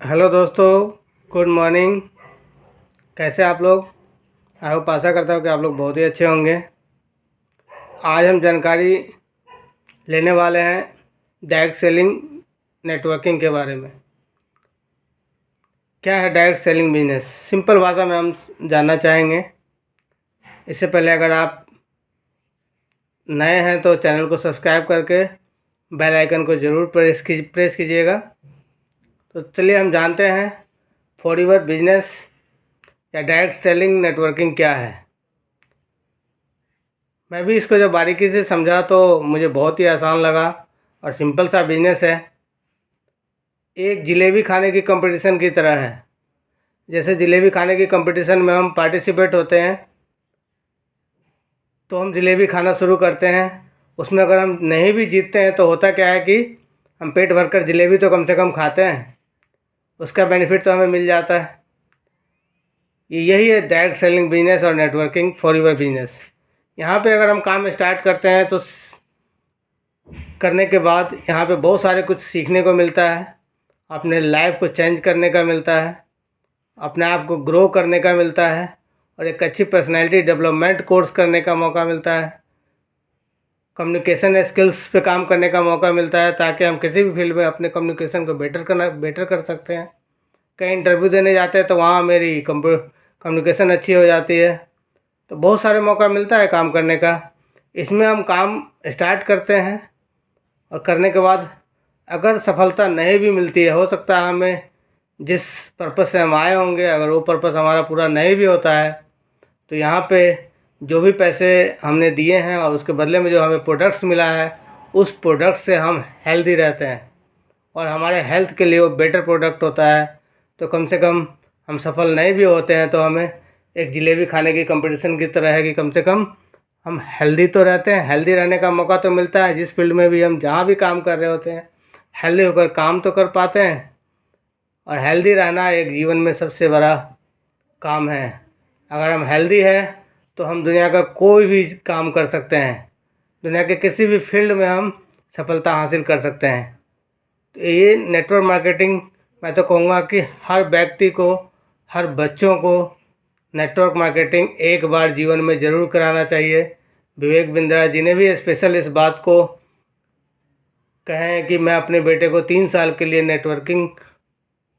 Hello दोस्तों, good morning. कैसे आप लोग? आई होप, आशा करता हूँ कि आप लोग बहुत ही अच्छे होंगे। आज हम जानकारी लेने वाले हैं डायरेक्ट सेलिंग नेटवर्किंग के बारे में। क्या है डायरेक्ट सेलिंग बिजनेस? सिंपल भाषा में हम जानना चाहेंगे। इससे पहले अगर आप नए हैं तो चैनल को सब्सक्राइब करके बेल आइकन को ज़रूर प्रेस कीजिएगा। तो चलिए हम जानते हैं फॉरएवर बिजनेस या डायरेक्ट सेलिंग नेटवर्किंग क्या है। मैं भी इसको जब बारीकी से समझा तो मुझे बहुत ही आसान लगा और सिंपल सा बिजनेस है। एक जलेबी खाने की कंपटीशन की तरह है। जैसे जलेबी खाने की कंपटीशन में हम पार्टिसिपेट होते हैं तो हम जलेबी खाना शुरू करते हैं। उसमें अगर हम नहीं भी जीतते हैं तो होता क्या है कि हम पेट भरकर जलेबी तो कम से कम खाते हैं, उसका बेनिफिट तो हमें मिल जाता है। यही है डायरेक्ट सेलिंग बिजनेस और नेटवर्किंग फॉरएवर बिजनेस। यहाँ पे अगर हम काम स्टार्ट करते हैं तो करने के बाद यहाँ पे बहुत सारे कुछ सीखने को मिलता है, अपने लाइफ को चेंज करने का मिलता है, अपने आप को ग्रो करने का मिलता है और एक अच्छी पर्सनैलिटी डेवलपमेंट कोर्स करने का मौका मिलता है। कम्युनिकेशन स्किल्स पे काम करने का मौका मिलता है ताकि हम किसी भी फील्ड में अपने कम्युनिकेशन को बेटर कर सकते हैं। कहीं इंटरव्यू देने जाते हैं तो वहाँ मेरी कम्युनिकेशन अच्छी हो जाती है। तो बहुत सारे मौका मिलता है काम करने का। इसमें हम काम स्टार्ट करते हैं और करने के बाद अगर सफलता नहीं भी मिलती है, हो सकता है हमें जिस पर्पज़ से हम आए होंगे अगर वो पर्पज़ हमारा पूरा नहीं भी होता है तो यहाँ पे जो भी पैसे हमने दिए हैं और उसके बदले में जो हमें प्रोडक्ट्स मिला है उस प्रोडक्ट से हम हेल्दी रहते हैं और हमारे हेल्थ के लिए वो बेटर प्रोडक्ट होता है। तो कम से कम हम सफल नहीं भी होते हैं तो हमें एक जलेबी खाने की कंपटीशन की तरह है कि कम से कम हम हेल्दी तो रहते हैं, हेल्दी रहने का मौका तो मिलता है। जिस फील्ड में भी हम जहाँ भी काम कर रहे होते हैं हेल्दी होकर काम तो कर पाते हैं और हेल्दी रहना एक जीवन में सबसे बड़ा काम है। अगर हम हेल्दी है तो हम दुनिया का कोई भी काम कर सकते हैं, दुनिया के किसी भी फील्ड में हम सफलता हासिल कर सकते हैं। तो ये नेटवर्क मार्केटिंग मैं तो कहूँगा कि हर व्यक्ति को, हर बच्चों को नेटवर्क मार्केटिंग एक बार जीवन में ज़रूर कराना चाहिए। विवेक बिंद्रा जी ने भी स्पेशल इस बात को कहें कि मैं अपने बेटे को 3 साल के लिए नेटवर्किंग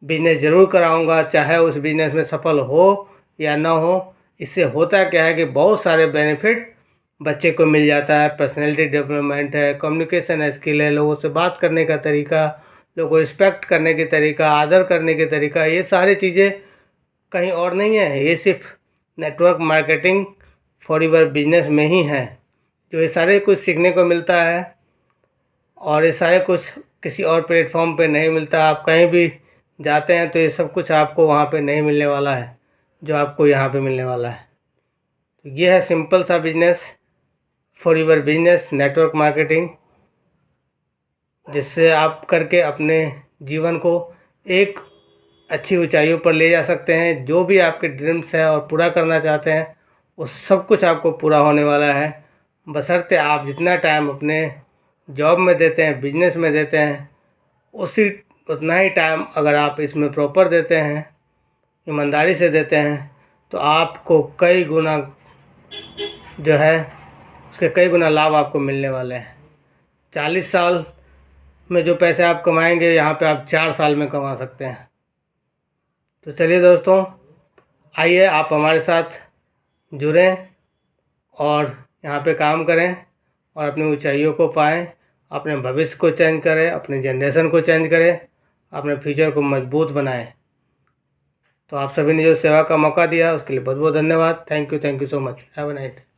बिजनेस ज़रूर कराऊंगा, चाहे उस बिज़नेस में सफल हो या ना हो। इससे होता क्या है कि बहुत सारे बेनिफिट बच्चे को मिल जाता है। पर्सनैलिटी डेवलपमेंट है, कम्युनिकेशन स्किल है, लोगों से बात करने का तरीका, लोगों को रिस्पेक्ट करने के तरीका, आदर करने के तरीका, ये सारी चीज़ें कहीं और नहीं है। ये सिर्फ नेटवर्क मार्केटिंग फॉरएवर बिजनेस में ही है जो ये सारे कुछ सीखने को मिलता है और ये सारे कुछ किसी और प्लेटफॉर्म पे नहीं मिलता। आप कहीं भी जाते हैं तो ये सब कुछ आपको वहाँ पे नहीं मिलने वाला है जो आपको यहाँ पे मिलने वाला है। तो ये है सिंपल सा business, forever business, network marketing, जिससे आप करके अपने जीवन को एक अच्छी ऊंचाइयों पर ले जा सकते हैं। जो भी आपके ड्रीम्स हैं और पूरा करना चाहते हैं वो सब कुछ आपको पूरा होने वाला है, बशर्ते आप जितना टाइम अपने जॉब में देते हैं, बिजनेस में देते हैं, उतना ही टाइम अगर आप इसमें प्रॉपर देते हैं, ईमानदारी से देते हैं, तो आपको कई गुना जो है उसके कई गुना लाभ आपको मिलने वाले हैं। 40 साल में जो पैसे आप कमाएंगे यहाँ पे आप 4 साल में कमा सकते हैं। तो चलिए दोस्तों, आइए आप हमारे साथ जुड़ें और यहाँ पे काम करें और अपनी ऊंचाइयों को पाएं, अपने भविष्य को चेंज करें, अपने जनरेशन को चेंज करें, अपने फ्यूचर को मजबूत बनाएं। तो आप सभी ने जो सेवा का मौका दिया उसके लिए बहुत बहुत धन्यवाद। Thank you so much. Have a nice day.